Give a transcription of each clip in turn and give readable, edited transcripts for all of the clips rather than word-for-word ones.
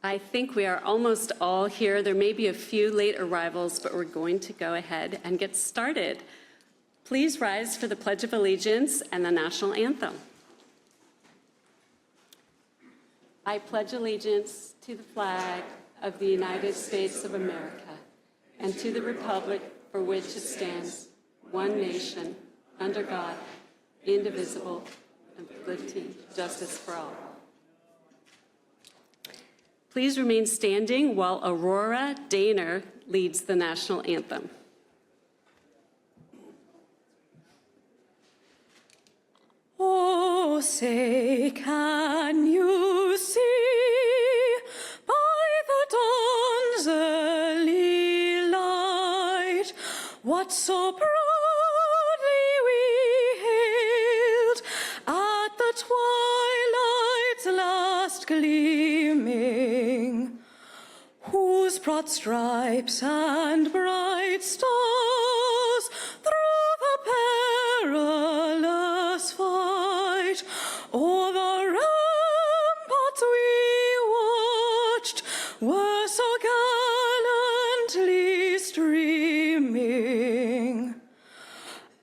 I think we are almost all here. There may be a few late arrivals, but we're going to go ahead and get started. Please rise for the Pledge of Allegiance and the National Anthem. I pledge allegiance to the flag of the United States of America and to the republic for which it stands, one nation, under God, indivisible, and with liberty and justice for all. Please remain standing while Aurora Daner leads the national anthem. Oh, say, can you see by the dawn's early light what so proudly we hailed at the twilight's last gleaming, whose broad stripes and bright stars through the perilous fight o'er the ramparts we watched were so gallantly streaming.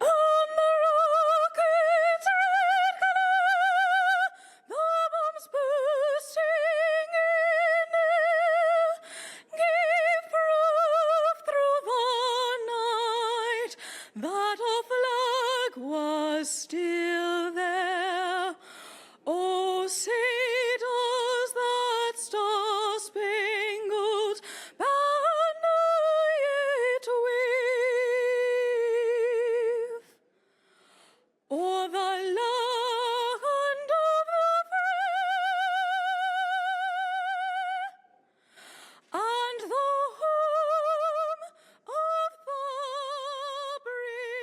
On the rocket's red glare, the bombs bursting in air, gave proof through the night that a flag was still there. Oh, say does that star-spangled banner yet wave o'er the land of the free and the home of the brave.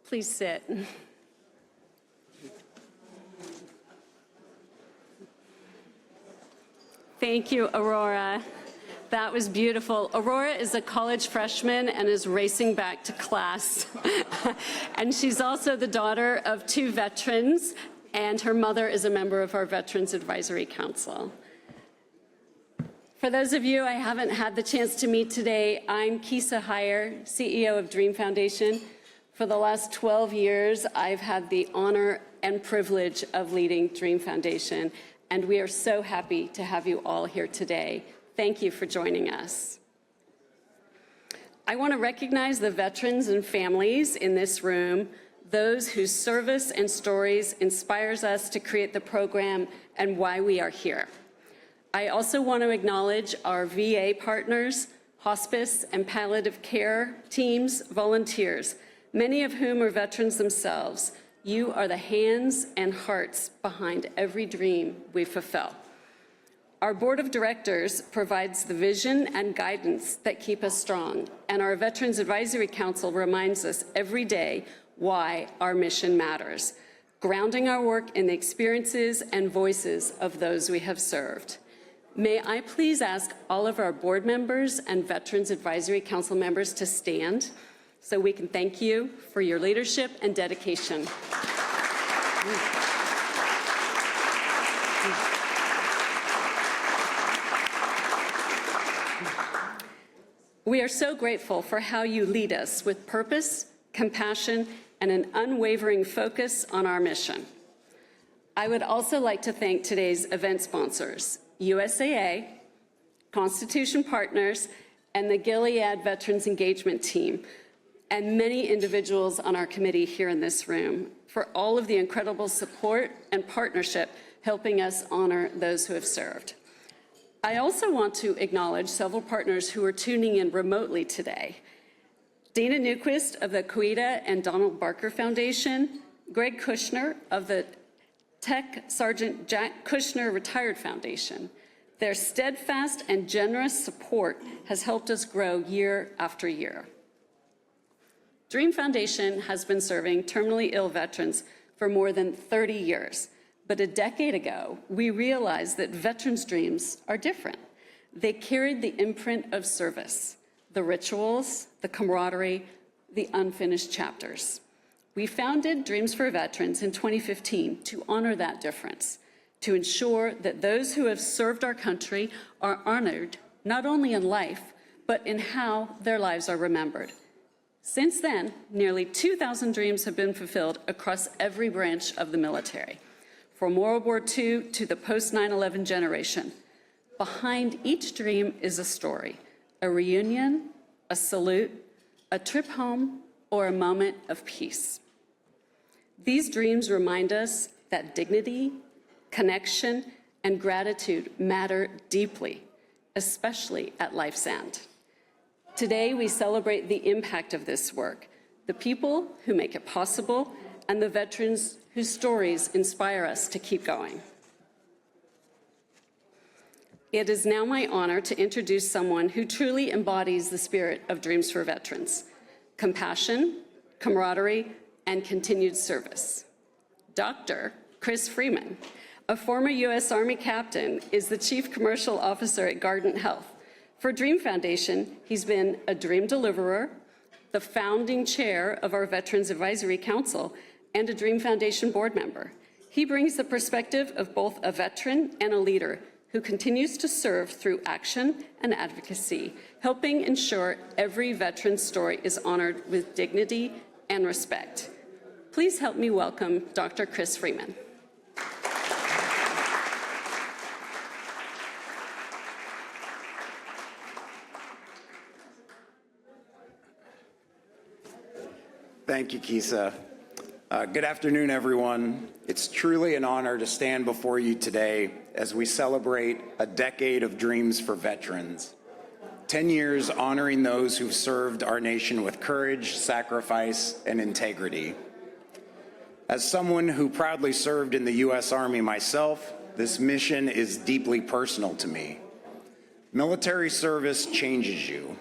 Please sit. Thank you, Aurora. That was beautiful. Aurora is a college freshman and is racing back to class. And she's also the daughter of 2 veterans, and her mother is a member of our Veterans Advisory Council. For those of you I haven't had the chance to meet today, I'm Kisa Heyer, CEO of Dream Foundation. For the last 12 years, I've had the honor and privilege of leading Dream Foundation, and we are so happy to have you all here today. Thank you for joining us. I want to recognize the veterans and families in this room, those whose service and stories inspires us to create the program and why we are here. I also want to acknowledge our VA partners, hospice and palliative care teams, volunteers, many of whom are veterans themselves. You are the hands and hearts behind every dream we fulfill. Our board of directors provides the vision and guidance that keep us strong, and our Veterans Advisory Council reminds us every day why our mission matters, grounding our work in the experiences and voices of those we have served. May I please ask all of our board members and Veterans Advisory Council members to stand so we can thank you for your leadership and dedication. We are so grateful for how you lead us with purpose, compassion, and an unwavering focus on our mission. I would also like to thank today's event sponsors, USAA, Constitution Partners, and the Gilead Veterans Engagement Team, and many individuals on our committee here in this room for all of the incredible support and partnership helping us honor those who have served. I also want to acknowledge several partners who are tuning in remotely today. Dana Newquist of the Coeta and Donald Barker Foundation, Greg Kushner of the Tech Sergeant Jack Kushner Retired Foundation. Their steadfast and generous support has helped us grow year after year. Dream Foundation has been serving terminally ill veterans for more than 30 years. But a decade ago, we realized that veterans' dreams are different. They carried the imprint of service, the rituals, the camaraderie, the unfinished chapters. We founded Dreams for Veterans in 2015 to honor that difference, to ensure that those who have served our country are honored not only in life, but in how their lives are remembered. Since then, nearly 2,000 dreams have been fulfilled across every branch of the military, from World War II to the post-9/11 generation. Behind each dream is a story, a reunion, a salute, a trip home, or a moment of peace. These dreams remind us that dignity, connection, and gratitude matter deeply, especially at life's end. Today, we celebrate the impact of this work, the people who make it possible, and the veterans whose stories inspire us to keep going. It is now my honor to introduce someone who truly embodies the spirit of Dreams for Veterans: compassion, camaraderie, and continued service. Dr. Chris Freeman, a former U.S. Army captain, is the Chief Commercial Officer at Guardant Health. For Dream Foundation, he's been a dream deliverer, the founding chair of our Veterans Advisory Council, and a Dream Foundation board member. He brings the perspective of both a veteran and a leader who continues to serve through action and advocacy, helping ensure every veteran's story is honored with dignity and respect. Please help me welcome Dr. Chris Freeman. Thank you, Kisa. Good afternoon, everyone. It's truly an honor to stand before you today as we celebrate a decade of Dreams for Veterans. 10 years honoring those who've served our nation with courage, sacrifice, and integrity. As someone who proudly served in the U.S. Army myself, this mission is deeply personal to me. Military service changes you.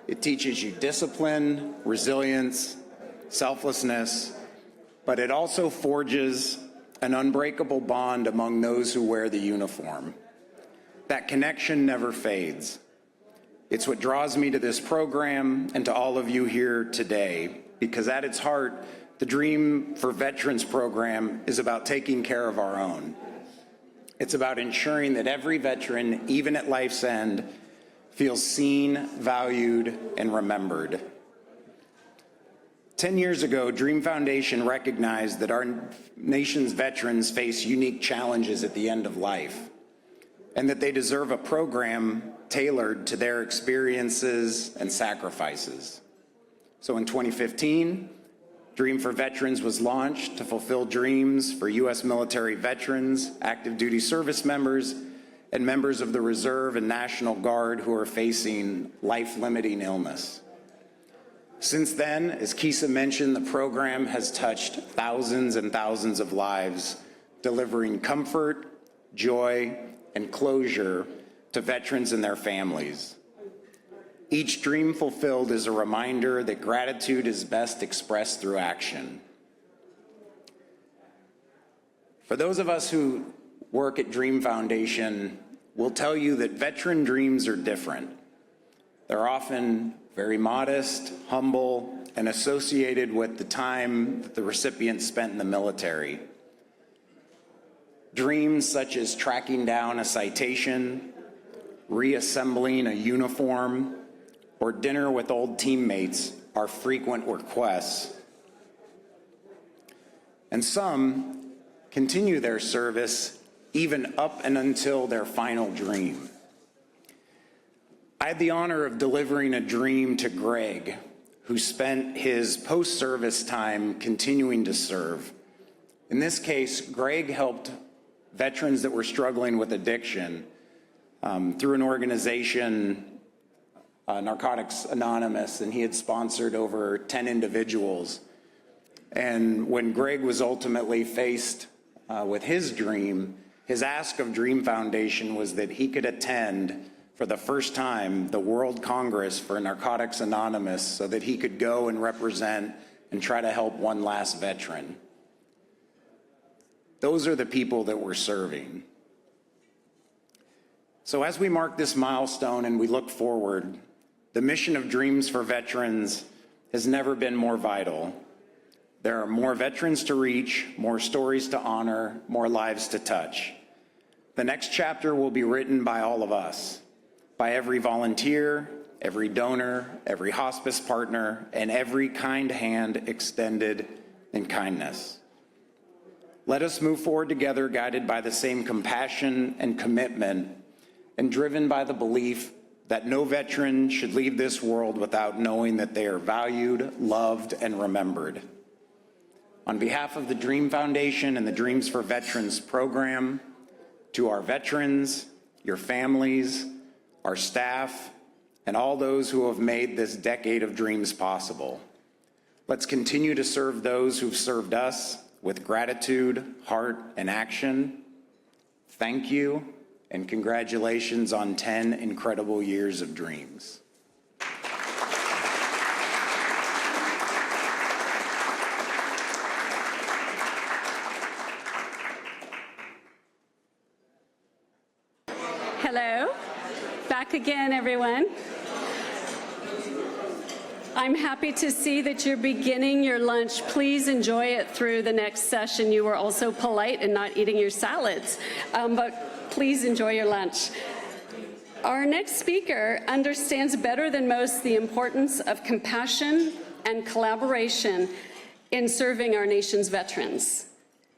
It teaches you discipline, resilience, selflessness, but it also forges an unbreakable bond among those who wear the uniform. That connection never fades. It's what draws me to this program and to all of you here today, because at its heart, the Dream for Veterans program is about taking care of our own. It's about ensuring that every veteran, even at life's end, feels seen, valued, and remembered. 10 years ago, Dream Foundation recognized that our nation's veterans face unique challenges at the end of life, and that they deserve a program tailored to their experiences and sacrifices. So in 2015, Dream for Veterans was launched to fulfill dreams for U.S. military veterans, active duty service members, and members of the Reserve and National Guard who are facing life-limiting illness. Since then, as Kisa mentioned, the program has touched thousands and thousands of lives, delivering comfort, joy, and closure to veterans and their families. Each dream fulfilled is a reminder that gratitude is best expressed through action. For those of us who work at Dream Foundation, we'll tell you that veteran dreams are different. They're often very modest, humble, and associated with the time that the recipient spent in the military. Dreams such as tracking down a citation, reassembling a uniform, or dinner with old teammates are frequent requests. And some continue their service even up and until their final dream. I had the honor of delivering a dream to Greg, who spent his post-service time continuing to serve. In this case, Greg helped veterans that were struggling with addiction through an organization, Narcotics Anonymous, and he had sponsored over 10 individuals. And when Greg was ultimately faced with his dream, his ask of Dream Foundation was that he could attend for the first time the World Congress for Narcotics Anonymous so that he could go and represent and try to help one last veteran. Those are the people that we're serving. So as we mark this milestone and we look forward, the mission of Dreams for Veterans has never been more vital. There are more veterans to reach, more stories to honor, more lives to touch. The next chapter will be written by all of us, by every volunteer, every donor, every hospice partner, and every kind hand extended in kindness. Let us move forward together, guided by the same compassion and commitment, and driven by the belief that no veteran should leave this world without knowing that they are valued, loved, and remembered. On behalf of the Dream Foundation and the Dreams for Veterans program, to our veterans, your families, our staff, and all those who have made this decade of dreams possible, let's continue to serve those who've served us with gratitude, heart, and action. Thank you, and congratulations on 10 incredible years of dreams. Hello, back again, everyone. I'm happy to see that you're beginning your lunch. Please enjoy it through the next session. You were also polite in not eating your salads, but please enjoy your lunch. Our next speaker understands better than most the importance of compassion and collaboration in serving our nation's veterans.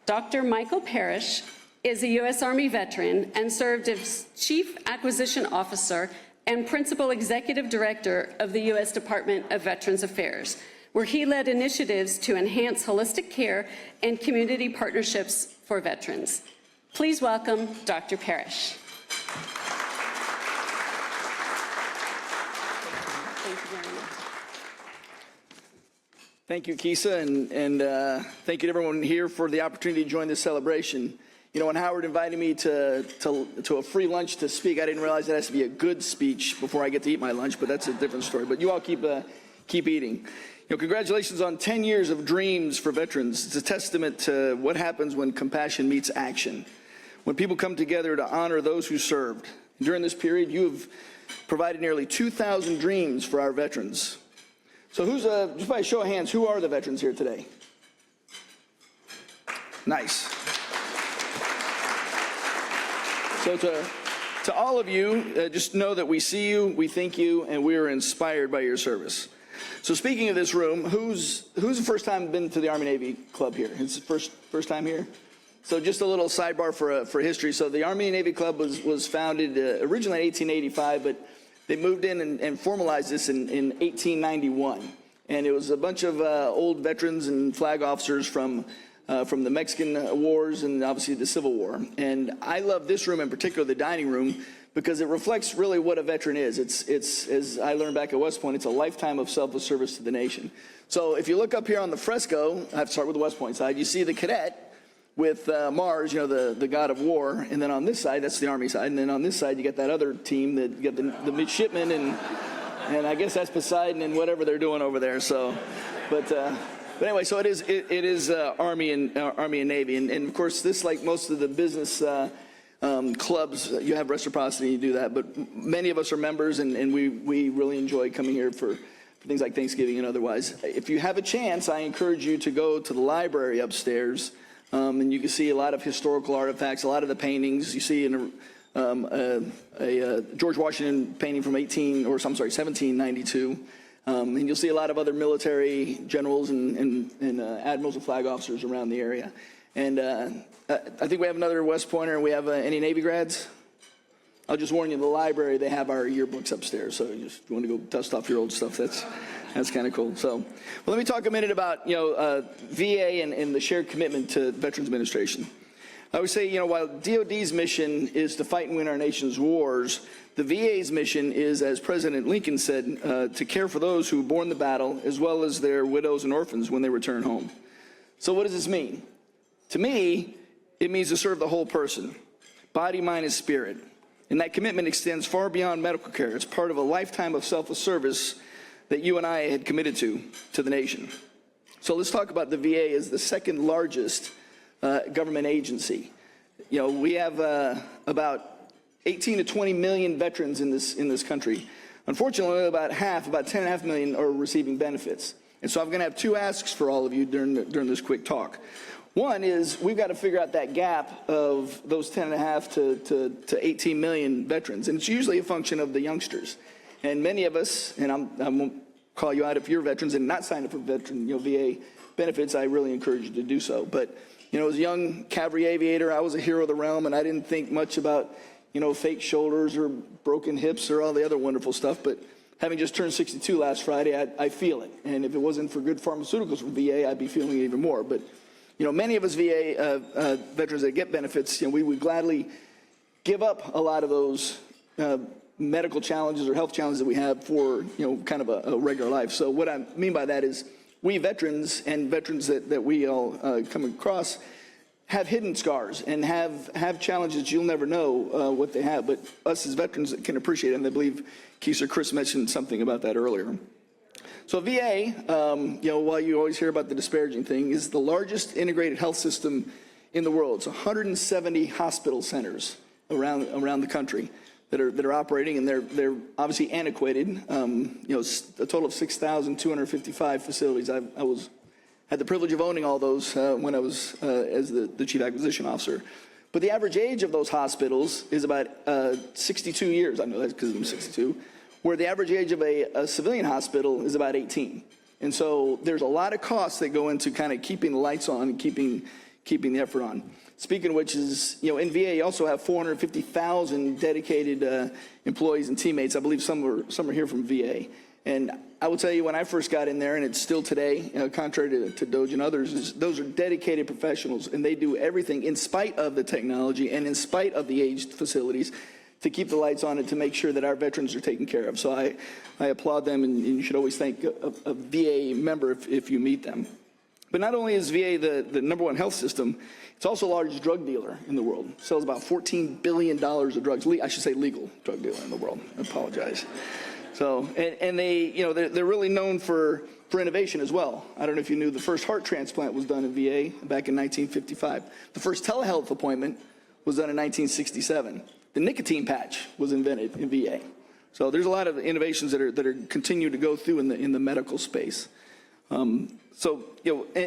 Dr. Michael Parrish is a U.S. Army veteran and served as Chief Acquisition Officer and Principal Executive Director of the U.S. Department of Veterans Affairs, where he led initiatives to enhance holistic care and community partnerships for veterans. Please welcome Dr. Parrish. Thank you very much. Thank you, Kisa, and thank you to everyone here for the opportunity to join this celebration. You know, when Howard invited me to a free lunch to speak, I didn't realize it has to be a good speech before I get to eat my lunch, but that's a different story. But you all keep eating. You know, congratulations on 10 years of Dreams for Veterans. It's a testament to what happens when compassion meets action, when people come together to honor those who served. During this period, you have provided nearly 2,000 dreams for our veterans. So just by a show of hands, who are the veterans here today? Nice. So to all of you, just know that we see you, we thank you, and we are inspired by your service. So speaking of this room, who's the first time been to the Army-Navy Club here? It's the first time here? So just a little sidebar for history. So the Army-Navy Club was founded originally in 1885, but they moved in and formalized this in 1891. And it was a bunch of old veterans and flag officers from the Mexican Wars and obviously the Civil War. And I love this room in particular, the dining room, because it reflects really what a veteran is. It's as I learned back at West Point, it's a lifetime of selfless service to the nation. So if you look up here on the fresco, I have to start with the West Point side, you see the cadet with Mars, you know, the god of war. And then on this side, that's the Army side. And then on this side, you get that other team that you get the midshipmen and I guess that's Poseidon and whatever they're doing over there. So, but anyway, so it is Army and Navy, and of course this, like most of the business clubs, you have reciprocity, you do that. But many of us are members, and we really enjoy coming here for things like Thanksgiving and otherwise. If you have a chance, I encourage you to go to the library upstairs, and you can see a lot of historical artifacts, a lot of the paintings you see in a George Washington painting from 1792. And you'll see a lot of other military generals and admirals and flag officers around the area. And I think we have another West Pointer. We have any Navy grads? I'll just warn you, the library, they have our yearbooks upstairs. So if you want to go dust off your old stuff, that's kind of cool. So, well, let me talk a minute about, VA and the shared commitment to Veterans Administration. I would say, while DOD's mission is to fight and win our nation's wars, the VA's mission is, as President Lincoln said, to care for those who borne the battle, as well as their widows and orphans when they return home. So what does this mean? To me, it means to serve the whole person, body, mind, and spirit. And that commitment extends far beyond medical care. It's part of a lifetime of selfless service that you and I had committed to the nation. So let's talk about the VA as the second largest government agency. You know, we have about 18 to 20 million veterans in this country. Unfortunately, about 10.5 million are receiving benefits. And so I'm going to have two asks for all of you during this quick talk. One is we've got to figure out that gap of those 10.5 to 18 million veterans. And it's usually a function of the youngsters. And many of us, and I won't call you out if you're veterans and not signed up for veteran, VA benefits, I really encourage you to do so. But, as a young cavalry aviator, I was a hero of the realm, and I didn't think much about, fake shoulders or broken hips or all the other wonderful stuff. But having just turned 62 last Friday, I feel it. And if it wasn't for good pharmaceuticals from VA, I'd be feeling it even more. But, many of us VA veterans that get benefits, we would gladly give up a lot of those medical challenges or health challenges that we have for, kind of a regular life. So what I mean by that is we veterans and veterans that we all come across have hidden scars and have challenges you'll never know what they have. But us as veterans can appreciate it, and I believe Keith or Chris mentioned something about that earlier. So VA, while you always hear about the disparaging thing, is the largest integrated health system in the world. It's 170 hospital centers around the country that are operating, and they're obviously antiquated. A total of 6,255 facilities. I had the privilege of owning all those when I was as the chief acquisition officer. But the average age of those hospitals is about 62 years. I know that's because I'm 62. Where the average age of a civilian hospital is about 18. And so there's a lot of costs that go into kind of keeping the lights on and keeping the effort on. Speaking of which is, in VA, you also have 450,000 dedicated employees and teammates. I believe some are here from VA. And I will tell you, when I first got in there, and it's still today, contrary to Doge and others, those are dedicated professionals, and they do everything in spite of the technology and in spite of the aged facilities to keep the lights on and to make sure that our veterans are taken care of. So I applaud them, and you should always thank a VA member if you meet them. But not only is VA the number one health system, it's also the largest drug dealer in the world. It sells about $14 billion of drugs. I should say legal drug dealer in the world. I apologize. So, and they're really known for innovation as well. I don't know if you knew the first heart transplant was done in VA back in 1955. The first telehealth appointment was done in 1967. The nicotine patch was invented in VA. So there's a lot of innovations that are continue to go through in the medical space. And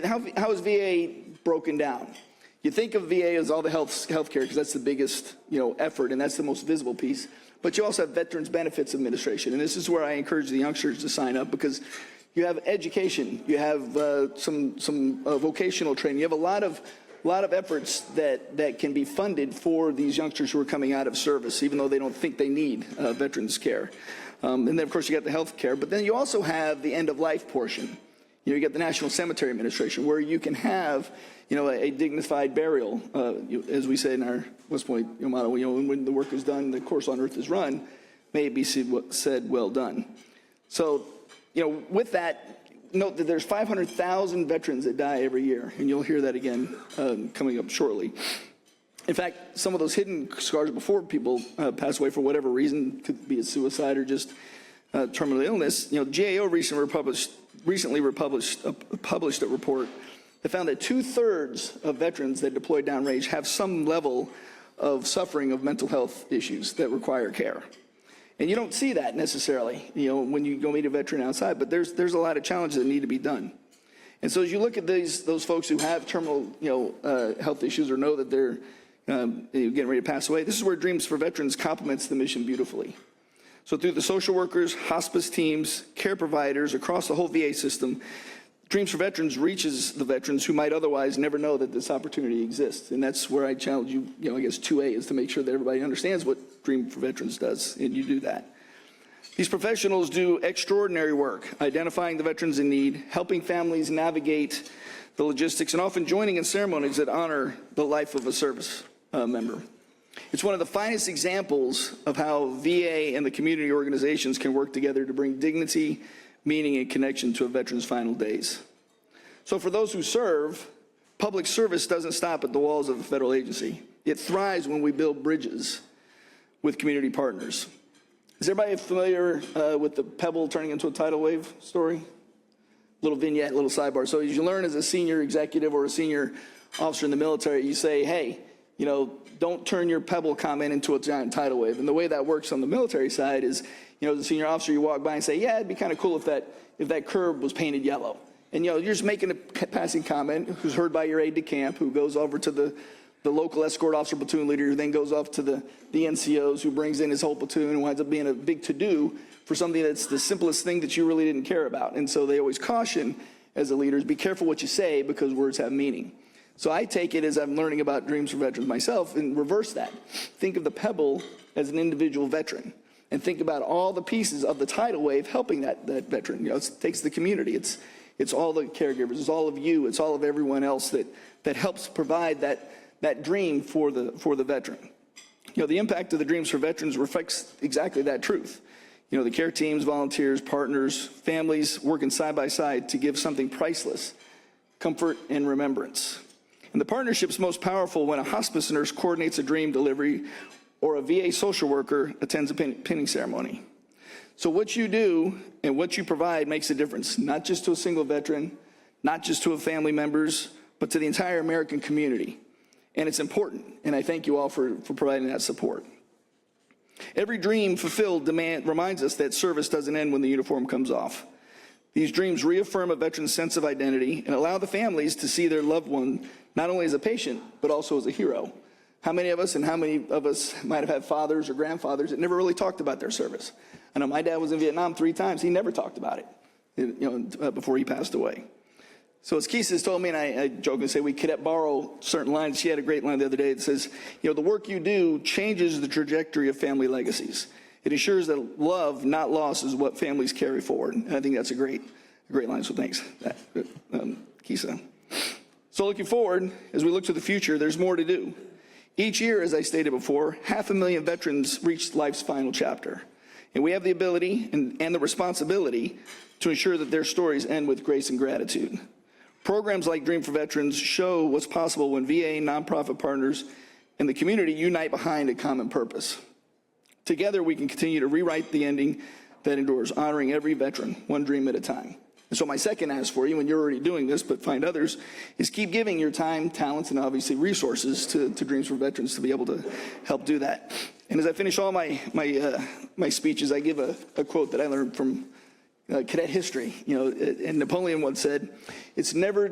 how is VA broken down? You think of VA as all the healthcare because that's the biggest effort, and that's the most visible piece. But you also have Veterans Benefits Administration, and this is where I encourage the youngsters to sign up because you have education, you have some vocational training, you have a lot of efforts that can be funded for these youngsters who are coming out of service, even though they don't think they need veterans care. And then, of course, you got the health care. But then you also have the end-of-life portion. You get the National Cemetery Administration, where you can have, a dignified burial. As we say in our West Point motto, when the work is done, the course on earth is run, may it be said, well done. So, with that, note that there's 500,000 veterans that die every year, and you'll hear that again coming up shortly. In fact, some of those hidden scars before people pass away for whatever reason, could be a suicide or just terminal illness. GAO recently published a report that found that 2/3 of veterans that deployed downrange have some level of suffering of mental health issues that require care. And you don't see that necessarily, when you go meet a veteran outside, but there's a lot of challenges that need to be done. And so as you look at those folks who have terminal, health issues or know that they're getting ready to pass away, this is where Dreams for Veterans complements the mission beautifully. So through the social workers, hospice teams, care providers across the whole VA system, Dreams for Veterans reaches the veterans who might otherwise never know that this opportunity exists. And that's where I challenge you, I guess 2A is to make sure that everybody understands what Dream for Veterans does, and you do that. These professionals do extraordinary work, identifying the veterans in need, helping families navigate the logistics, and often joining in ceremonies that honor the life of a service member. It's one of the finest examples of how VA and the community organizations can work together to bring dignity, meaning, and connection to a veteran's final days. So for those who serve, public service doesn't stop at the walls of a federal agency. It thrives when we build bridges with community partners. Is everybody familiar with the pebble turning into a tidal wave story? little vignette, little sidebar. So as you learn as a senior executive or a senior officer in the military, you say, hey, don't turn your pebble comment into a giant tidal wave. And the way that works on the military side is, as a senior officer, you walk by and say, yeah, it'd be kind of cool if that curb was painted yellow. And, you're just making a passing comment who's heard by your aide de camp, who goes over to the local escort officer platoon leader, who then goes off to the NCOs, who brings in his whole platoon and winds up being a big to-do for something that's the simplest thing that you really didn't care about. And so they always caution as the leaders, be careful what you say because words have meaning. So I take it as I'm learning about Dreams for Veterans myself and reverse that. Think of the pebble as an individual veteran and think about all the pieces of the tidal wave helping that veteran. It takes the community. It's all the caregivers. It's all of you. It's all of everyone else that helps provide that dream for the veteran. The impact of the Dreams for Veterans reflects exactly that truth. The care teams, volunteers, partners, families working side by side to give something priceless, comfort and remembrance. And the partnership's most powerful when a hospice nurse coordinates a dream delivery or a VA social worker attends a pinning ceremony. So what you do and what you provide makes a difference, not just to a single veteran, not just to a family members, but to the entire American community. And it's important, and I thank you all for providing that support. Every dream fulfilled reminds us that service doesn't end when the uniform comes off. These dreams reaffirm a veteran's sense of identity and allow the families to see their loved one not only as a patient, but also as a hero. How many of us might have had fathers or grandfathers that never really talked about their service? I know my dad was in Vietnam 3 times. He never talked about it, before he passed away. So as Keisha has told me, and I jokingly say we cadet borrow certain lines. She had a great line the other day that says, the work you do changes the trajectory of family legacies. It ensures that love, not loss, is what families carry forward. And I think that's a great line, so thanks, Keisha. So looking forward, as we look to the future, there's more to do. Each year, as I stated before, 500,000 veterans reach life's final chapter. And we have the ability and the responsibility to ensure that their stories end with grace and gratitude. Programs like Dream for Veterans show what's possible when VA, nonprofit partners, and the community unite behind a common purpose. Together, we can continue to rewrite the ending that endures, honoring every veteran, one dream at a time. And so my second ask for you, and you're already doing this, but find others, is keep giving your time, talents, and obviously resources to Dreams for Veterans to be able to help do that. And as I finish all my speeches, I give a quote that I learned from cadet history. And Napoleon once said, it's better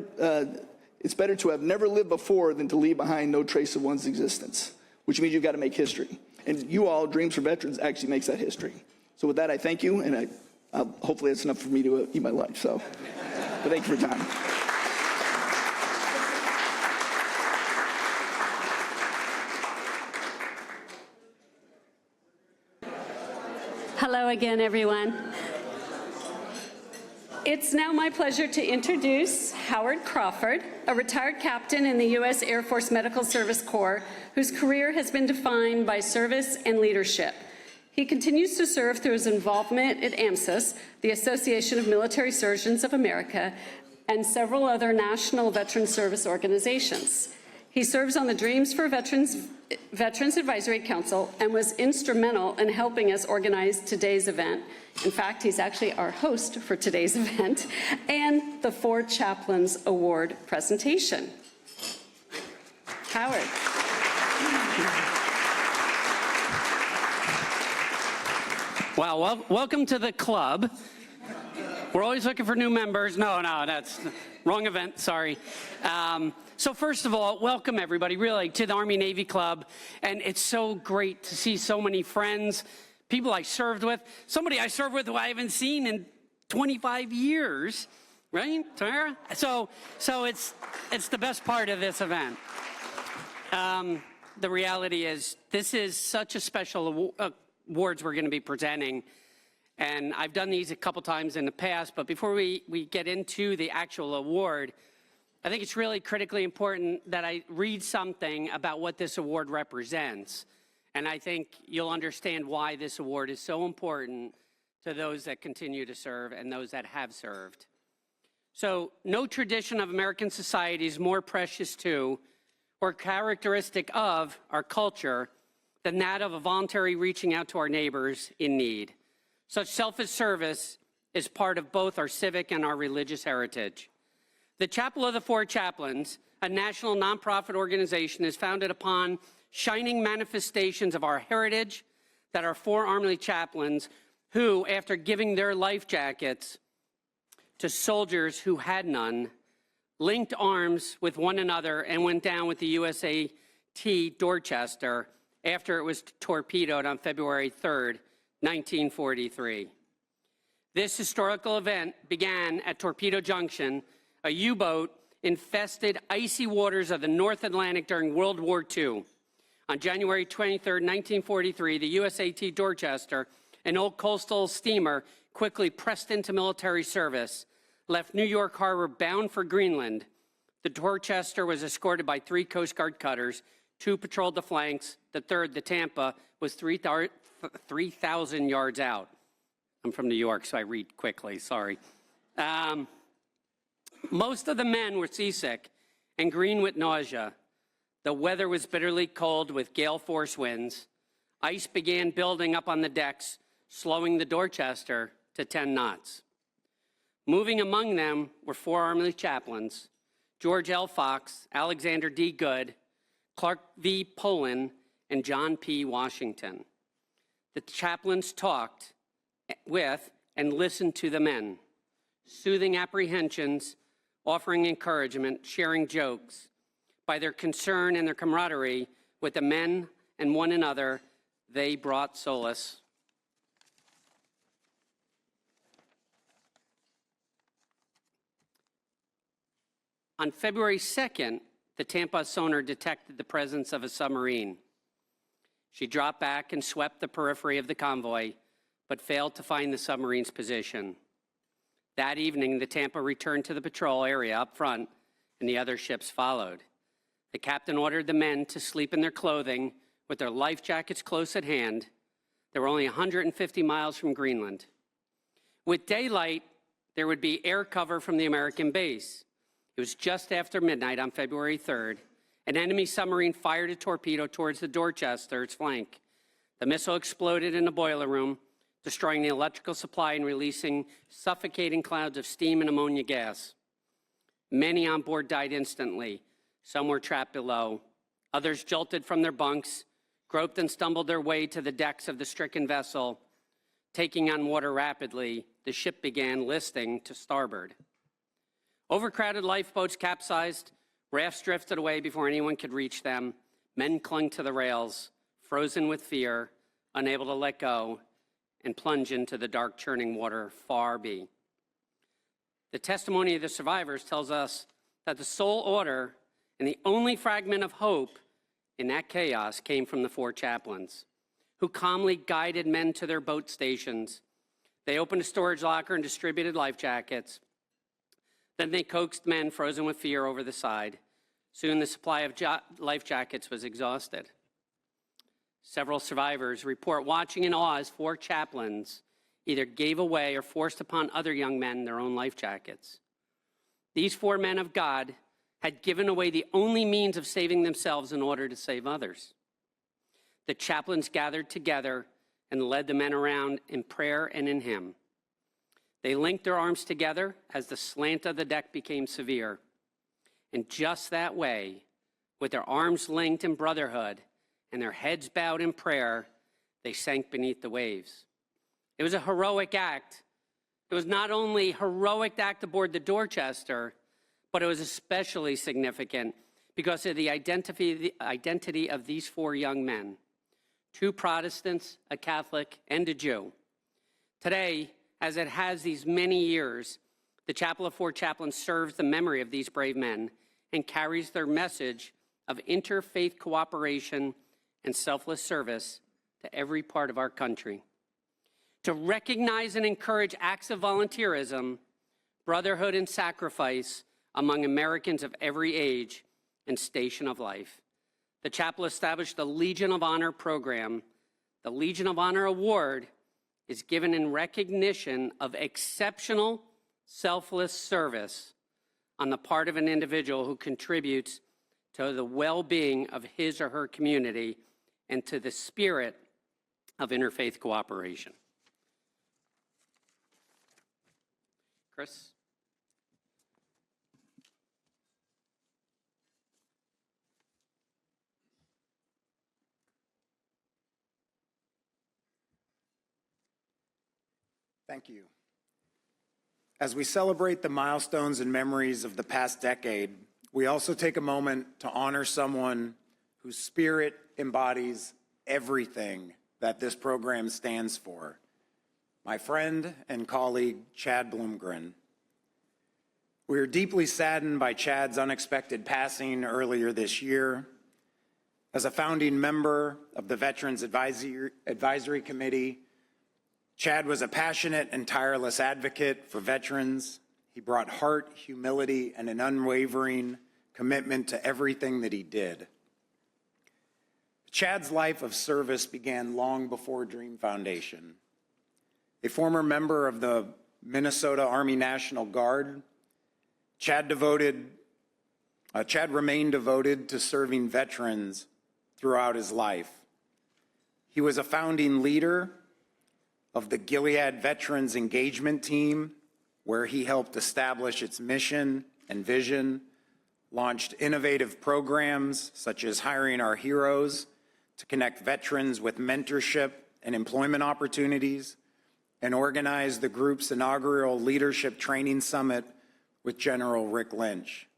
to have never lived before than to leave behind no trace of one's existence, which means you've got to make history. And you all, Dreams for Veterans, actually makes that history. So with that, I thank you, and hopefully that's enough for me to eat my lunch. So, but thank you for your time. Hello again, everyone. It's now my pleasure to introduce Howard Crawford, a retired captain in the U.S. Air Force Medical Service Corps, whose career has been defined by service and leadership. He continues to serve through his involvement at AMSUS, the Association of Military Surgeons of America, and several other national veteran service organizations. He serves on the Dreams for Veterans Advisory Council and was instrumental in helping us organize today's event. In fact, he's actually our host for today's event and the 4 Chaplains Award presentation. Howard. Wow, welcome to the club. We're always looking for new members. No, that's wrong event, sorry. So first of all, welcome everybody, really, to the Army-Navy Club. And it's so great to see so many friends, people I served with, somebody I served with who I haven't seen in 25 years, right, Tara? So it's the best part of this event. The reality is, this is such a special awards we're going to be presenting. And I've done these a couple times in the past, but before we get into the actual award, I think it's really critically important that I read something about what this award represents. And I think you'll understand why this award is so important to those that continue to serve and those that have served. So, no tradition of American society is more precious to or characteristic of our culture than that of a voluntary reaching out to our neighbors in need. Such selfless service is part of both our civic and our religious heritage. The Chapel of the Four Chaplains, a national nonprofit organization, is founded upon shining manifestations of our heritage that our four Army chaplains who, after giving their life jackets to soldiers who had none, linked arms with one another and went down with the USAT Dorchester after it was torpedoed on February 3rd, 1943. This historical event began at Torpedo Junction, a U-boat infested icy waters of the North Atlantic during World War II. On January 23, 1943, the USAT Dorchester, an old coastal steamer, quickly pressed into military service, left New York Harbor bound for Greenland. The Dorchester was escorted by 3 Coast Guard cutters. 2 patrolled the flanks. The third, the Tampa, was 3,000 yards out. I'm from New York, so I read quickly, sorry. Most of the men were seasick and green with nausea. The weather was bitterly cold with gale force winds. Ice began building up on the decks, slowing the Dorchester to 10 knots. Moving among them were 4 Army chaplains, George L. Fox, Alexander D. Good, Clark V. Poland, and John P. Washington. The chaplains talked with and listened to the men, soothing apprehensions, offering encouragement, sharing jokes. By their concern and their camaraderie with the men and one another, they brought solace. On February 2nd, the Tampa sonar detected the presence of a submarine. She dropped back and swept the periphery of the convoy, but failed to find the submarine's position. That evening, the Tampa returned to the patrol area up front, and the other ships followed. The captain ordered the men to sleep in their clothing with their life jackets close at hand. They were only 150 miles from Greenland. With daylight, there would be air cover from the American base. It was just after midnight on February 3rd. An enemy submarine fired a torpedo towards the Dorchester's flank. The missile exploded in the boiler room, destroying the electrical supply and releasing suffocating clouds of steam and ammonia gas. Many on board died instantly. Some were trapped below. Others jolted from their bunks, groped and stumbled their way to the decks of the stricken vessel. Taking on water rapidly, the ship began listing to starboard. Overcrowded lifeboats capsized, rafts drifted away before anyone could reach them. Men clung to the rails, frozen with fear, unable to let go, and plunge into the dark churning water far beneath. The testimony of the survivors tells us that the sole order and the only fragment of hope in that chaos came from the 4 chaplains, who calmly guided men to their boat stations. They opened a storage locker and distributed life jackets. Then they coaxed men frozen with fear over the side. Soon the supply of life jackets was exhausted. Several survivors report watching in awe as 4 chaplains either gave away or forced upon other young men their own life jackets. These 4 men of God had given away the only means of saving themselves in order to save others. The chaplains gathered together and led the men around in prayer and in hymn. They linked their arms together as the slant of the deck became severe. And just that way, with their arms linked in brotherhood and their heads bowed in prayer, they sank beneath the waves. It was a heroic act. It was not only a heroic act aboard the Dorchester, but it was especially significant because of the identity of these 4 young men, 2 Protestants, a Catholic, and a Jew. Today, as it has these many years, the Chapel of 4 Chaplains serves the memory of these brave men and carries their message of interfaith cooperation and selfless service to every part of our country. To recognize and encourage acts of volunteerism, brotherhood, and sacrifice among Americans of every age and station of life. The chapel established the Legion of Honor program. The Legion of Honor Award is given in recognition of exceptional, selfless service on the part of an individual who contributes to the well-being of his or her community and to the spirit of interfaith cooperation. Chris? Thank you. As we celebrate the milestones and memories of the past decade, we also take a moment to honor someone whose spirit embodies everything that this program stands for. My friend and colleague, Chad Bloomgren. We are deeply saddened by Chad's unexpected passing earlier this year. As a founding member of the Veterans Advisory Committee, Chad was a passionate and tireless advocate for veterans. He brought heart, humility, and an unwavering commitment to everything that he did. Chad's life of service began long before Dream Foundation. A former member of the Minnesota Army National Guard, Chad remained devoted to serving veterans throughout his life. He was a founding leader of the Gilead Veterans Engagement Team, where he helped establish its mission and vision, launched innovative programs such as Hiring Our Heroes to connect veterans with mentorship and employment opportunities, and organized the group's inaugural Leadership Training Summit with General Rick Lynch.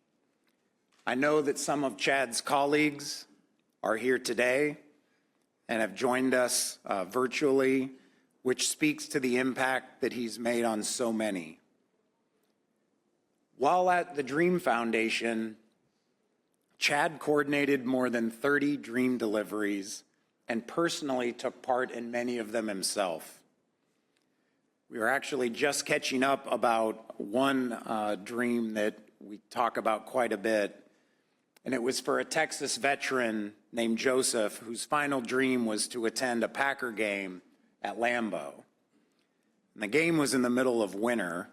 I know that some of Chad's colleagues are here today and have joined us virtually, which speaks to the impact that he's made on so many. While at the Dream Foundation, Chad coordinated more than 30 dream deliveries and personally took part in many of them himself. We were actually just catching up about one dream that we talk about quite a bit, and it was for a Texas veteran named Joseph, whose final dream was to attend a Packer game at Lambeau. And the game was in the middle of winter,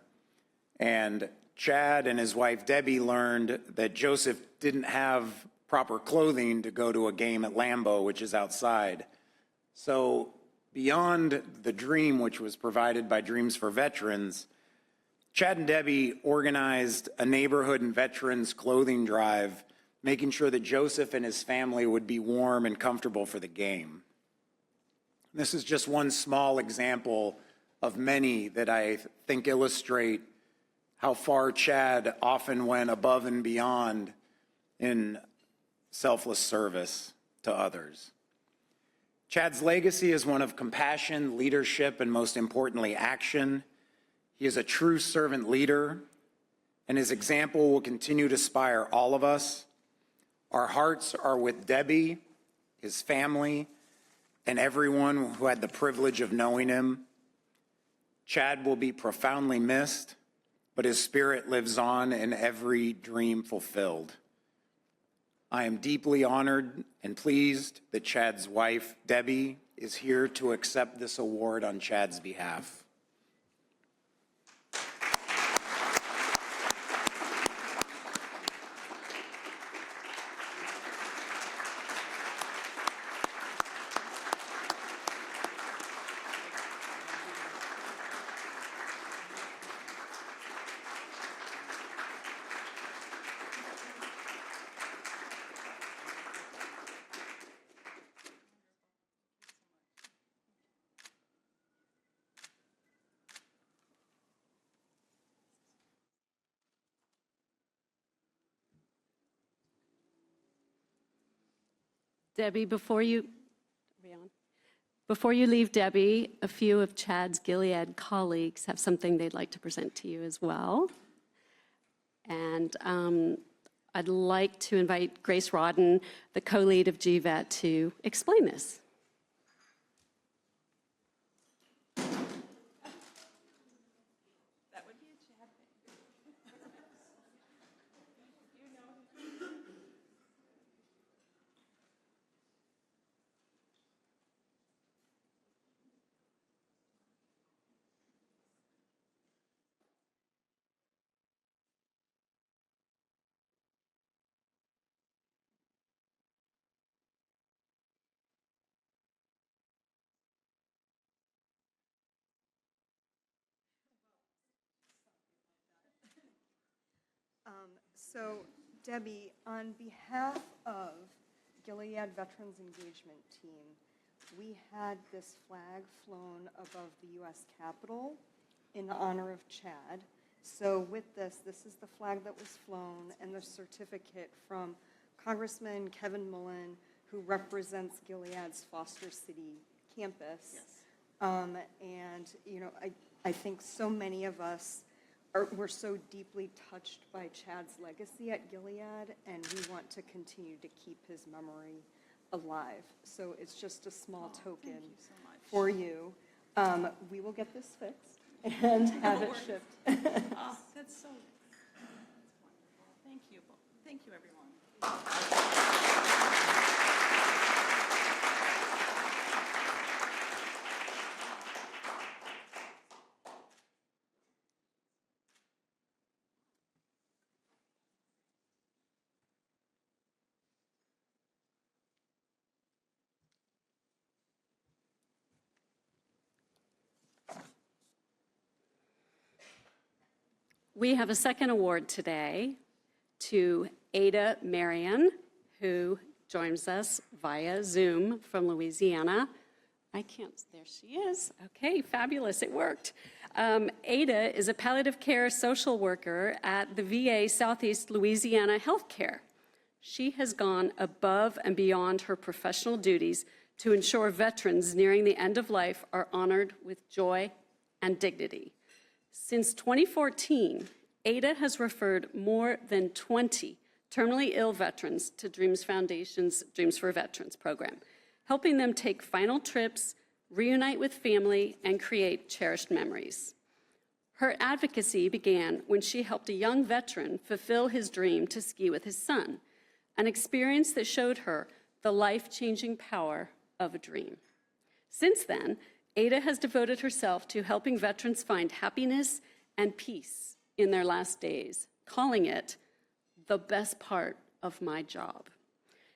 and Chad and his wife Debbie learned that Joseph didn't have proper clothing to go to a game at Lambeau, which is outside. So beyond the dream, which was provided by Dreams for Veterans, Chad and Debbie organized a neighborhood and veterans clothing drive, making sure that Joseph and his family would be warm and comfortable for the game. This is just one small example of many that I think illustrate how far Chad often went above and beyond in selfless service to others. Chad's legacy is one of compassion, leadership, and most importantly, action. He is a true servant leader, and his example will continue to inspire all of us. Our hearts are with Debbie, his family, and everyone who had the privilege of knowing him. Chad will be profoundly missed, but his spirit lives on in every dream fulfilled. I am deeply honored and pleased that Chad's wife, Debbie, is here to accept this award on Chad's behalf. Debbie, before you leave, Debbie, a few of Chad's Gilead colleagues have something they'd like to present to you as well. And I'd like to invite Grace Rodden, the co-lead of GVET, to explain this. So, Debbie, on behalf of Gilead Veterans Engagement Team, we had this flag flown above the U.S. Capitol in honor of Chad. So with this is the flag that was flown and the certificate from Congressman Kevin Mullen, who represents Gilead's Foster City campus. Yes. And, you know, I think so many of us we're so deeply touched by Chad's legacy at Gilead, and we want to continue to keep his memory alive. So it's just a small token thank you so much. for you. We will get this fixed and have it shipped. Oh, that's so wonderful. Thank you. Thank you, everyone. We have a second award today to Ada Marion, who joins us via Zoom from Louisiana. There she is. Okay, fabulous, it worked. Ada is a palliative care social worker at the VA Southeast Louisiana Healthcare. She has gone above and beyond her professional duties to ensure veterans nearing the end of life are honored with joy and dignity. Since 2014, Ada has referred more than 20 terminally ill veterans to Dreams Foundation's Dreams for Veterans program, helping them take final trips, reunite with family, and create cherished memories. Her advocacy began when she helped a young veteran fulfill his dream to ski with his son, an experience that showed her the life-changing power of a dream. Since then, Ada has devoted herself to helping veterans find happiness and peace in their last days, calling it the best part of my job.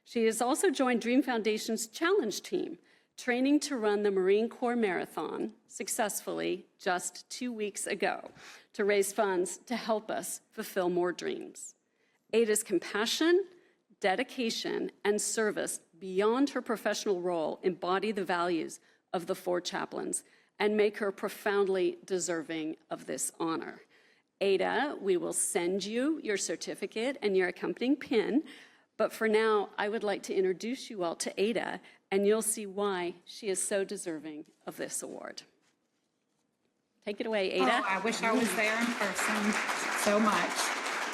She has also joined Dream Foundation's Challenge team, training to run the Marine Corps Marathon successfully just 2 weeks ago to raise funds to help us fulfill more dreams. Ada's compassion, dedication, and service beyond her professional role embody the values of the 4 chaplains and make her profoundly deserving of this honor. Ada, we will send you your certificate and your accompanying pin, but for now, I would like to introduce you all to Ada, and you'll see why she is so deserving of this award. Take it away, Ada. Oh, I wish I was there in person so much.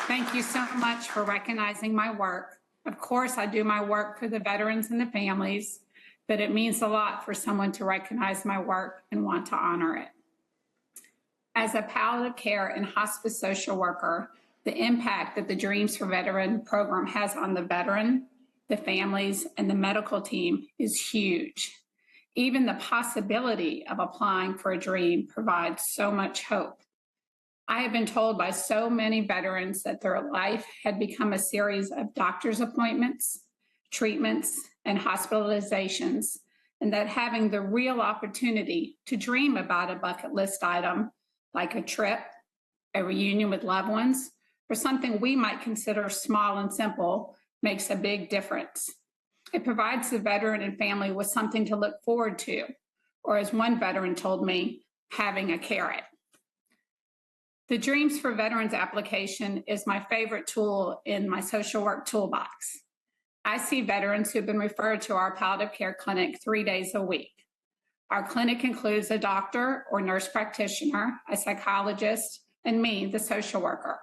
Thank you so much for recognizing my work. Of course, I do my work for the veterans and the families, but it means a lot for someone to recognize my work and want to honor it. As a palliative care and hospice social worker, the impact that the Dreams for Veteran program has on the veteran, the families, and the medical team is huge. Even the possibility of applying for a dream provides so much hope. I have been told by so many veterans that their life had become a series of doctor's appointments, treatments, and hospitalizations, and that having the real opportunity to dream about a bucket list item like a trip, a reunion with loved ones, or something we might consider small and simple makes a big difference. It provides the veteran and family with something to look forward to, or as one veteran told me, having a carrot. The Dreams for Veterans application is my favorite tool in my social work toolbox. I see veterans who've been referred to our palliative care clinic 3 days a week. Our clinic includes a doctor or nurse practitioner, a psychologist, and me, the social worker.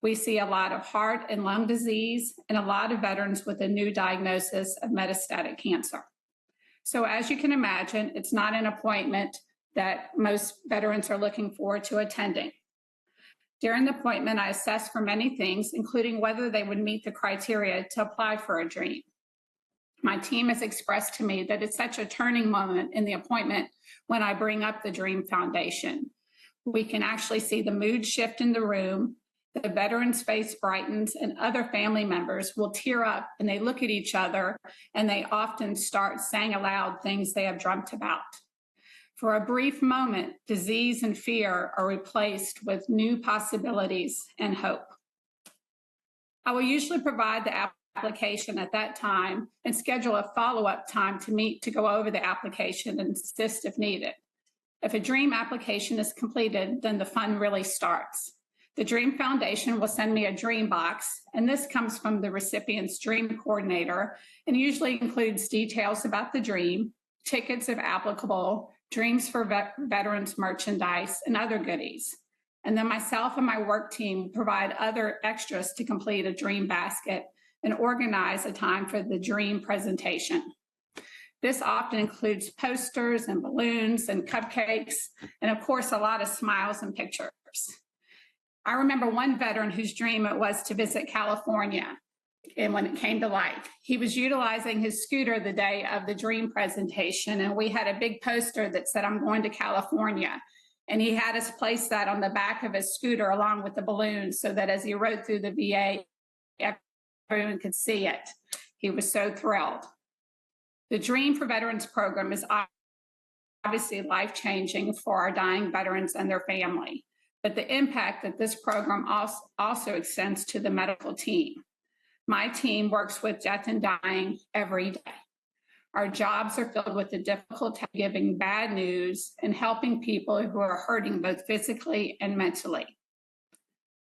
We see a lot of heart and lung disease and a lot of veterans with a new diagnosis of metastatic cancer. So as you can imagine, it's not an appointment that most veterans are looking forward to attending. During the appointment, I assess for many things, including whether they would meet the criteria to apply for a dream. My team has expressed to me that it's such a turning moment in the appointment when I bring up the Dream Foundation. We can actually see the mood shift in the room, the veteran's face brightens, and other family members will tear up and they look at each other and they often start saying aloud things they have dreamt about. For a brief moment, disease and fear are replaced with new possibilities and hope. I will usually provide the application at that time and schedule a follow-up time to meet to go over the application and assist if needed. If a DREAM application is completed, then the fun really starts. The DREAM Foundation will send me a DREAM box, and this comes from the recipient's DREAM coordinator and usually includes details about the DREAM, tickets if applicable, Dreams for Veterans merchandise, and other goodies. And then myself and my work team provide other extras to complete a DREAM basket and organize a time for the DREAM presentation. This often includes posters and balloons and cupcakes, and of course, a lot of smiles and pictures. I remember one veteran whose dream it was to visit California, and when it came to life, he was utilizing his scooter the day of the DREAM presentation, and we had a big poster that said, "I'm going to California." And he had us place that on the back of his scooter along with the balloons so that as he rode through the VA, everyone could see it. He was so thrilled. The Dream for Veterans program is obviously life-changing for our dying veterans and their family, but the impact that this program also extends to the medical team. My team works with death and dying every day. Our jobs are filled with the difficulty of giving bad news and helping people who are hurting both physically and mentally.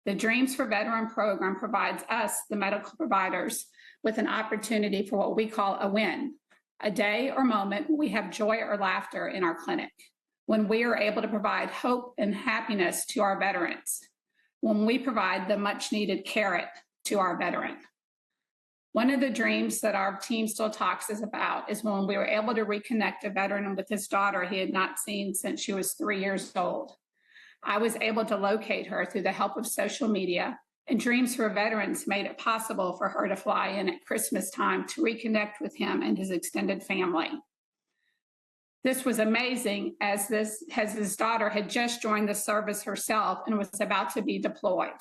The Dreams for Veteran program provides us, the medical providers, with an opportunity for what we call a win, a day or moment when we have joy or laughter in our clinic, when we are able to provide hope and happiness to our veterans, when we provide the much needed carrot to our veteran. One of the dreams that our team still talks about is when we were able to reconnect a veteran with his daughter he had not seen since she was 3 years old. I was able to locate her through the help of social media, and Dreams for Veterans made it possible for her to fly in at Christmas time to reconnect with him and his extended family. This was amazing as his daughter had just joined the service herself and was about to be deployed.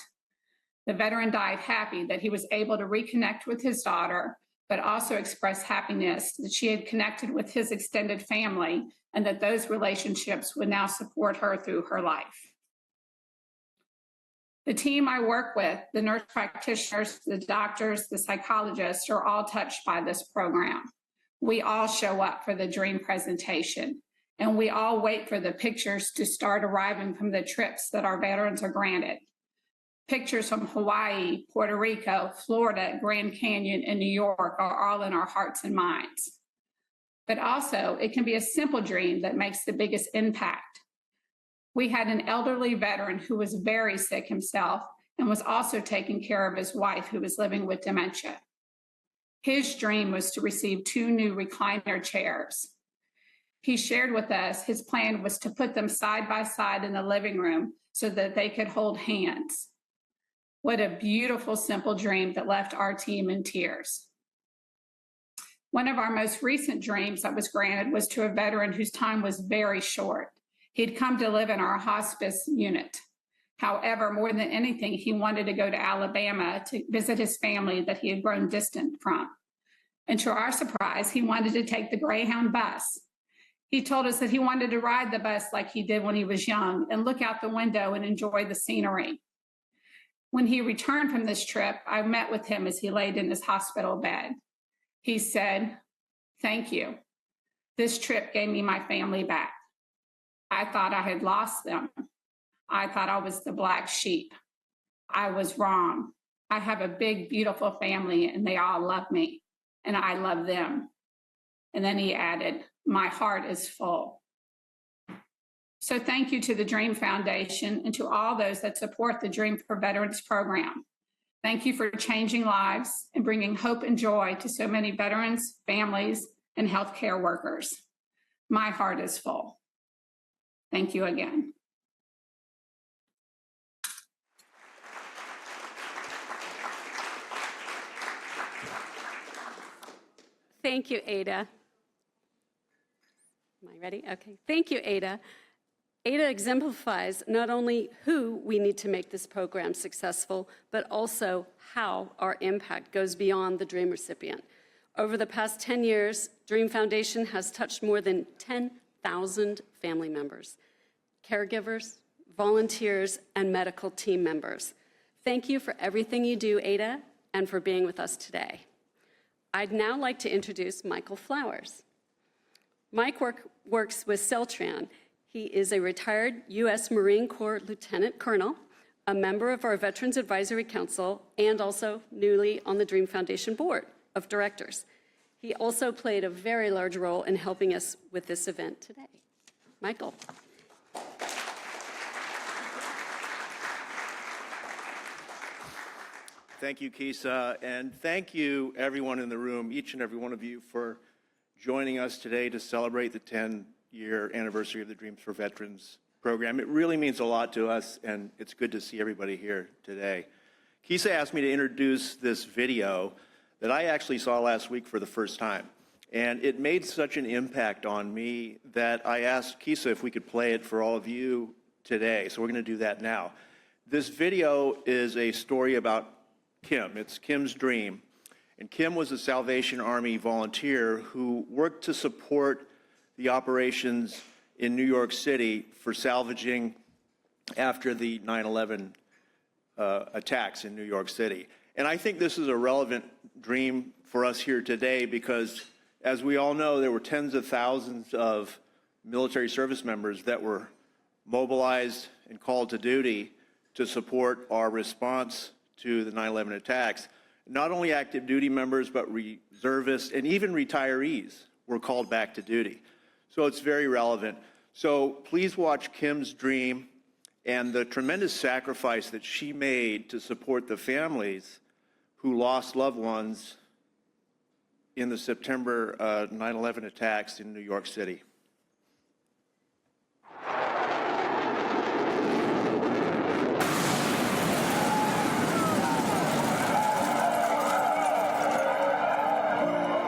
The veteran died happy that he was able to reconnect with his daughter, but also express happiness that she had connected with his extended family and that those relationships would now support her through her life. The team I work with, the nurse practitioners, the doctors, the psychologists, are all touched by this program. We all show up for the Dream presentation, and we all wait for the pictures to start arriving from the trips that our veterans are granted. Pictures from Hawaii, Puerto Rico, Florida, Grand Canyon, and New York are all in our hearts and minds. But also, it can be a simple dream that makes the biggest impact. We had an elderly veteran who was very sick himself and was also taking care of his wife who was living with dementia. His dream was to receive 2 new recliner chairs. He shared with us his plan was to put them side by side in the living room so that they could hold hands. What a beautiful, simple dream that left our team in tears. One of our most recent dreams that was granted was to a veteran whose time was very short. He'd come to live in our hospice unit. However, more than anything, he wanted to go to Alabama to visit his family that he had grown distant from. And to our surprise, he wanted to take the Greyhound bus. He told us that he wanted to ride the bus like he did when he was young and look out the window and enjoy the scenery. When he returned from this trip, I met with him as he laid in his hospital bed. He said, "Thank you. This trip gave me my family back. I thought I had lost them. I thought I was the black sheep. I was wrong. I have a big, beautiful family, and they all love me, and I love them." And then he added, "My heart is full." So thank you to the Dream Foundation and to all those that support the Dream for Veterans program. Thank you for changing lives and bringing hope and joy to so many veterans, families, and healthcare workers. My heart is full. Thank you again. Thank you, Ada. Am I ready? Okay. Thank you, Ada. Ada exemplifies not only who we need to make this program successful, but also how our impact goes beyond the Dream recipient. Over the past 10 years, Dream Foundation has touched more than 10,000 family members, caregivers, volunteers, and medical team members. Thank you for everything you do, Ada, and for being with us today. I'd now like to introduce Michael Flowers. Mike works with Celtran. He is a retired U.S. Marine Corps Lieutenant Colonel, a member of our Veterans Advisory Council, and also newly on the Dream Foundation Board of Directors. He also played a very large role in helping us with this event today. Michael. Thank you, Kisa, and thank you, everyone in the room, each and every one of you, for joining us today to celebrate the 10-year anniversary of the Dreams for Veterans program. It really means a lot to us, and it's good to see everybody here today. Kisa asked me to introduce this video that I actually saw last week for the first time, and it made such an impact on me that I asked Kisa if we could play it for all of you today, so we're going to do that now. This video is a story about Kim. It's Kim's dream. And Kim was a Salvation Army volunteer who worked to support the operations in New York City for salvaging after the 9/11 attacks in New York City. And I think this is a relevant dream for us here today because, as we all know, there were tens of thousands of military service members that were mobilized and called to duty to support our response to the 9/11 attacks. Not only active duty members, but reservists and even retirees were called back to duty. So it's very relevant. So please watch Kim's dream and the tremendous sacrifice that she made to support the families who lost loved ones in the September 9/11 attacks in New York City.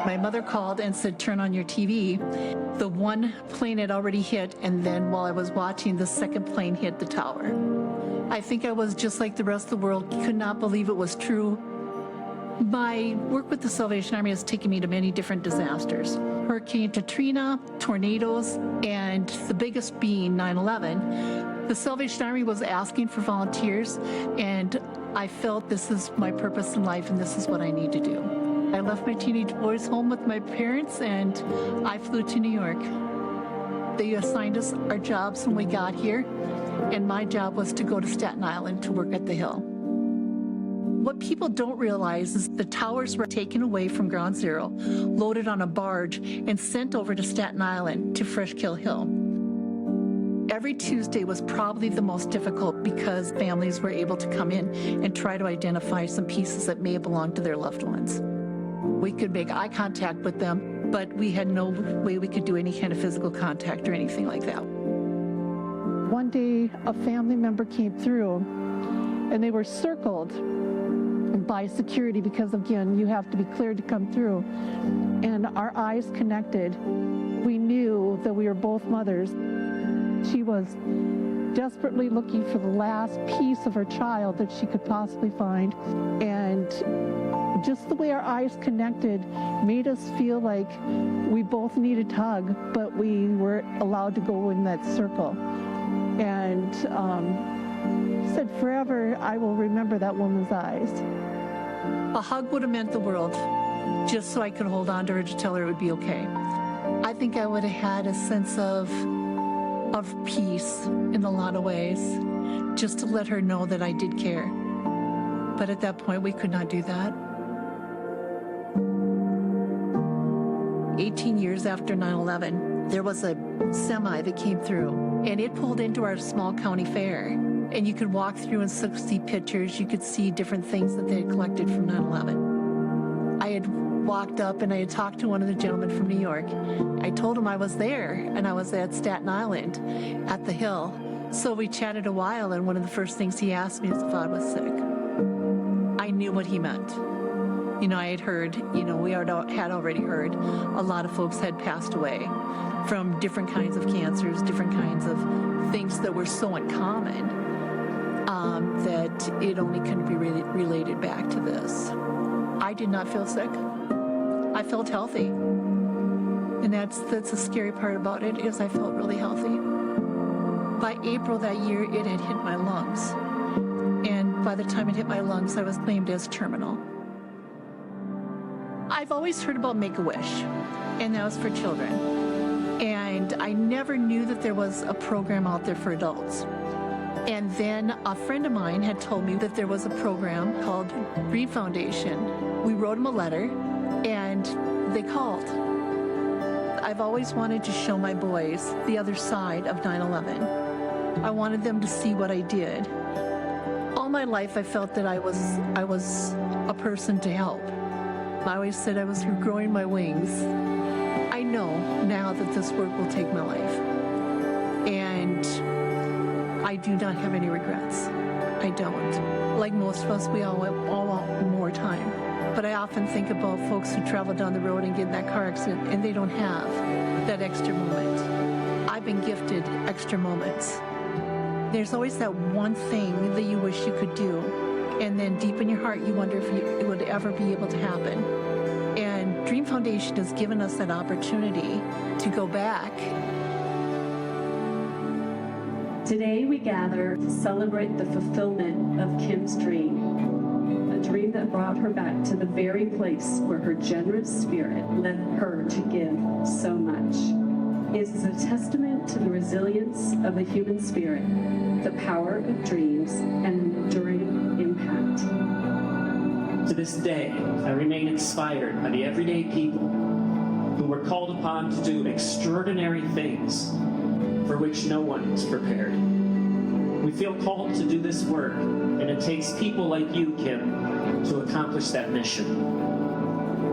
My mother called and said, turn on your TV. The one plane had already hit, and then while I was watching, the second plane hit the tower. I think I was just like the rest of the world, could not believe it was true. My work with the Salvation Army has taken me to many different disasters. Hurricane Katrina, tornadoes, and the biggest being 9/11. The Salvation Army was asking for volunteers, and I felt this is my purpose in life and this is what I need to do. I left my teenage boys home with my parents and I flew to New York. They assigned us our jobs when we got here, and my job was to go to Staten Island to work at the Hill. What people don't realize is the towers were taken away from Ground Zero, loaded on a barge, and sent over to Staten Island to Freshkill Hill. Every Tuesday was probably the most difficult because families were able to come in and try to identify some pieces that may have belonged to their loved ones. We could make eye contact with them, but we had no way we could do any kind of physical contact or anything like that. One day, a family member came through, and they were circled by security because, again, you have to be cleared to come through. And our eyes connected. We knew that we were both mothers. She was desperately looking for the last piece of her child that she could possibly find. And just the way our eyes connected made us feel like we both needed a hug, but we were allowed to go in that circle. And said, forever, I will remember that woman's eyes. A hug would have meant the world, just so I could hold on to her to tell her it would be okay. I think I would have had a sense of peace in a lot of ways, just to let her know that I did care. But at that point, we could not do that. 18 years after 9/11, there was a semi that came through, and it pulled into our small county fair. And you could walk through and see pictures. You could see different things that they had collected from 9/11. I had walked up and I had talked to one of the gentlemen from New York. I told him I was there, and I was at Staten Island at the Hill. So we chatted a while, and one of the first things he asked me is if I was sick. I knew what he meant. You know, I had heard, we had already heard a lot of folks had passed away from different kinds of cancers, different kinds of things that were so uncommon that it only couldn't be related back to this. I did not feel sick. I felt healthy. And that's the scary part about it, is I felt really healthy. By April that year, it had hit my lungs. And by the time it hit my lungs, I was claimed as terminal. I've always heard about Make-A-Wish, and that was for children. And I never knew that there was a program out there for adults. And then a friend of mine had told me that there was a program called Dream Foundation. We wrote them a letter, and they called. I've always wanted to show my boys the other side of 9/11. I wanted them to see what I did. All my life, I felt that I was a person to help. I always said I was growing my wings. I know now that this work will take my life, and I do not have any regrets. I don't. Like most of us, we all want more time. But I often think about folks who travel down the road and get in that car accident, and they don't have that extra moment. I've been gifted extra moments. There's always that one thing that you wish you could do, and then deep in your heart, you wonder if it would ever be able to happen. And Dream Foundation has given us that opportunity to go back. Today we gather to celebrate the fulfillment of Kim's dream, a dream that brought her back to the very place where her generous spirit led her to give so much. It is a testament to the resilience of the human spirit, the power of dreams, and enduring impact. To this day, I remain inspired by the everyday people who were called upon to do extraordinary things for which no one is prepared. We feel called to do this work, and it takes people like you, Kim, to accomplish that mission.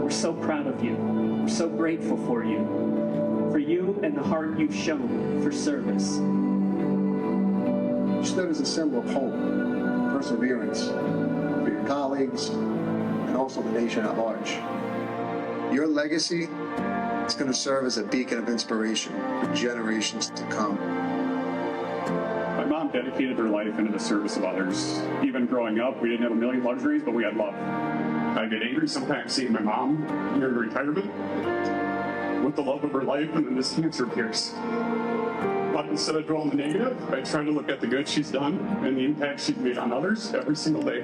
We're so proud of you. We're so grateful for you and the heart you've shown for service. You stood as a symbol of hope, perseverance for your colleagues, and also the nation at large. Your legacy is going to serve as a beacon of inspiration for generations to come. My mom dedicated her life into the service of others. Even growing up, we didn't have a million luxuries, but we had love. I get angry sometimes seeing my mom near retirement with the love of her life, and then this cancer appears. But instead of dwelling on the negative, I try to look at the good she's done and the impact she's made on others every single day.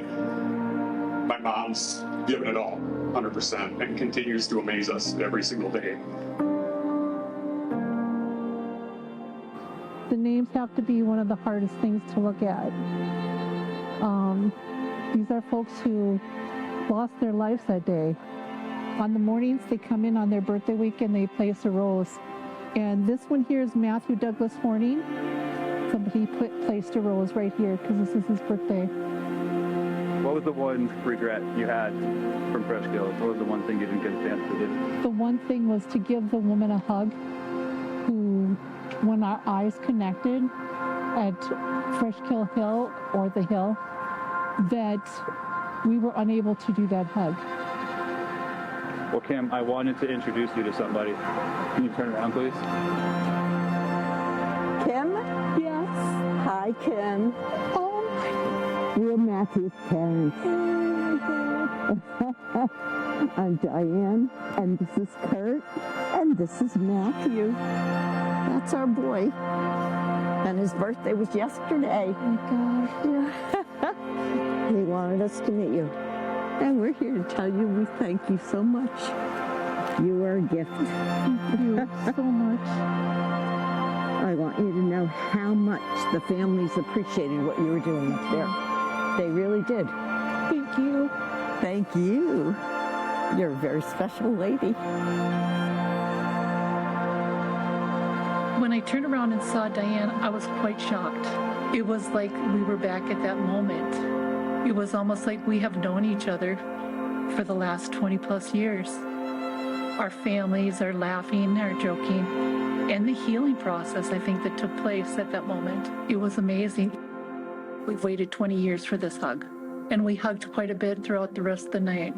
My mom's given it all, 100%, and continues to amaze us every single day. The names have to be one of the hardest things to look at. These are folks who lost their lives that day. On the mornings, they come in on their birthday week and they place a rose. And this one here is Matthew Douglas Horning. Somebody placed a rose right here because this is his birthday. What was the one regret you had from Fresh Kill? What was the one thing you didn't get a chance to do? The one thing was to give the woman a hug who, when our eyes connected at Fresh Kill Hill or the hill, that we were unable to do that hug. Well, Kim, I wanted to introduce you to somebody. Can you turn around, please? Kim? Yes. Hi, Kim. Oh, we're Matthew's parents. I'm Diane, and this is Kurt, and this is Matthew. That's our boy. And his birthday was yesterday. Oh my gosh. Yeah. He wanted us to meet you. And we're here to tell you we thank you so much. You are a gift. Thank you so much. I want you to know how much the families appreciated what you were doing up there. They really did. Thank you. Thank you. You're a very special lady. When I turned around and saw Diane, I was quite shocked. It was like we were back at that moment. It was almost like we have known each other for the last 20 plus years. Our families are laughing, are joking, and the healing process, I think, that took place at that moment, it was amazing. We've waited 20 years for this hug, and we hugged quite a bit throughout the rest of the night,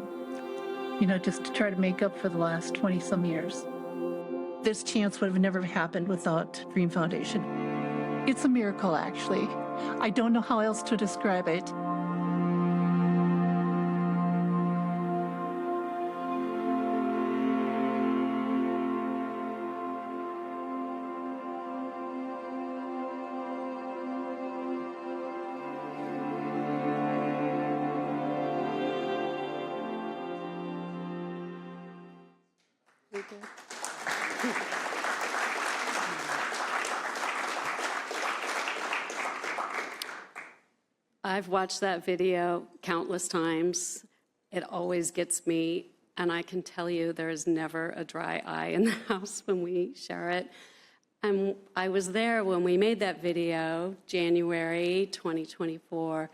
just to try to make up for the last 20 some years. This chance would have never happened without Dream Foundation. It's a miracle, actually. I don't know how else to describe it. Thank you. I've watched that video countless times. It always gets me, and I can tell you there is never a dry eye in the house when we share it. And I was there when we made that video, January 2024,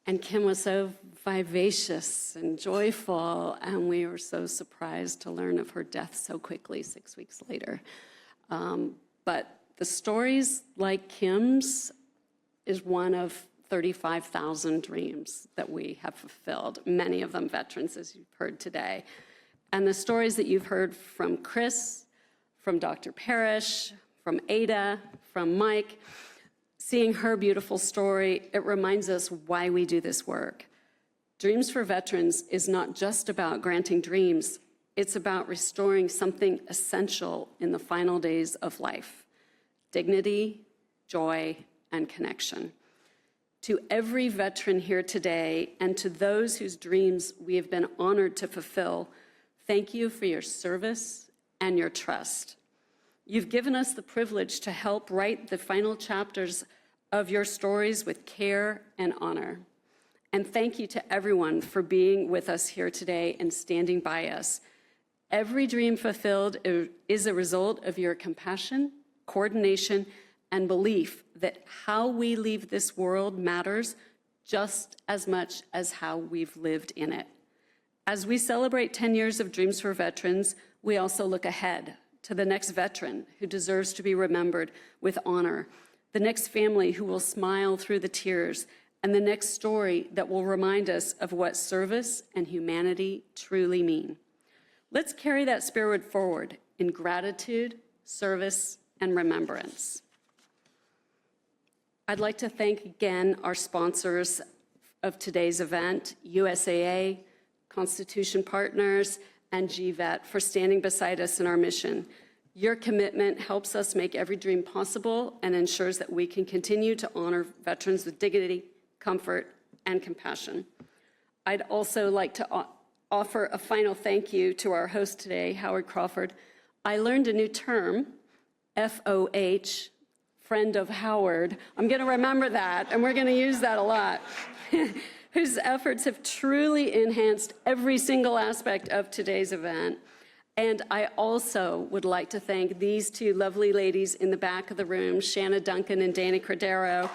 and Kim was so vivacious and joyful, and we were so surprised to learn of her death so quickly 6 weeks later. But the stories like Kim's is one of 35,000 dreams that we have fulfilled, many of them veterans, as you've heard today. And the stories that you've heard from Chris, from Dr. Parrish, from Ada, from Mike, seeing her beautiful story, it reminds us why we do this work. Dreams for Veterans is not just about granting dreams, it's about restoring something essential in the final days of life: dignity, joy, and connection. To every veteran here today, and to those whose dreams we have been honored to fulfill, thank you for your service and your trust. You've given us the privilege to help write the final chapters of your stories with care and honor. And thank you to everyone for being with us here today and standing by us. Every dream fulfilled is a result of your compassion, coordination, and belief that how we leave this world matters just as much as how we've lived in it. As we celebrate 10 years of Dreams for Veterans, we also look ahead to the next veteran who deserves to be remembered with honor, the next family who will smile through the tears, and the next story that will remind us of what service and humanity truly mean. Let's carry that spirit forward in gratitude, service, and remembrance. I'd like to thank again our sponsors of today's event, USAA, Constitution Partners, and GVET, for standing beside us in our mission. Your commitment helps us make every dream possible and ensures that we can continue to honor veterans with dignity, comfort, and compassion. I'd also like to offer a final thank you to our host today, Howard Crawford. I learned a new term, FOH, friend of Howard. I'm going to remember that, and we're going to use that a lot, whose efforts have truly enhanced every single aspect of today's event. And I also would like to thank these two lovely ladies in the back of the room, Shanna Duncan and Dana Cordero.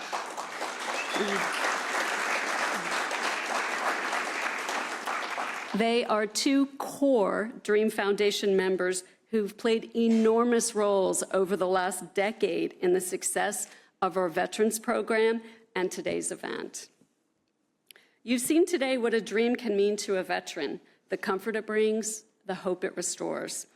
They are two core Dream Foundation members who've played enormous roles over the last decade in the success of our Veterans Program and today's event. You've seen today what a dream can mean to a veteran, the comfort it brings, the hope it restores.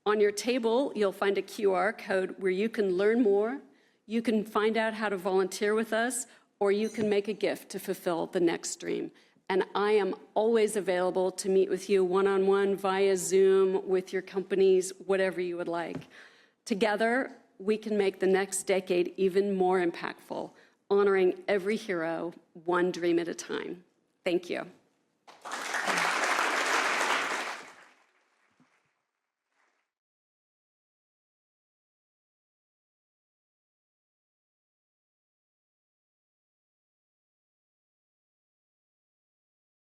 On your table, you'll find a QR code where you can learn more, you can find out how to volunteer with us, or you can make a gift to fulfill the next dream. And I am always available to meet with you one-on-one, via Zoom, with your companies, whatever you would like. Together, we can make the next decade even more impactful, honoring every hero, one dream at a time. Thank you.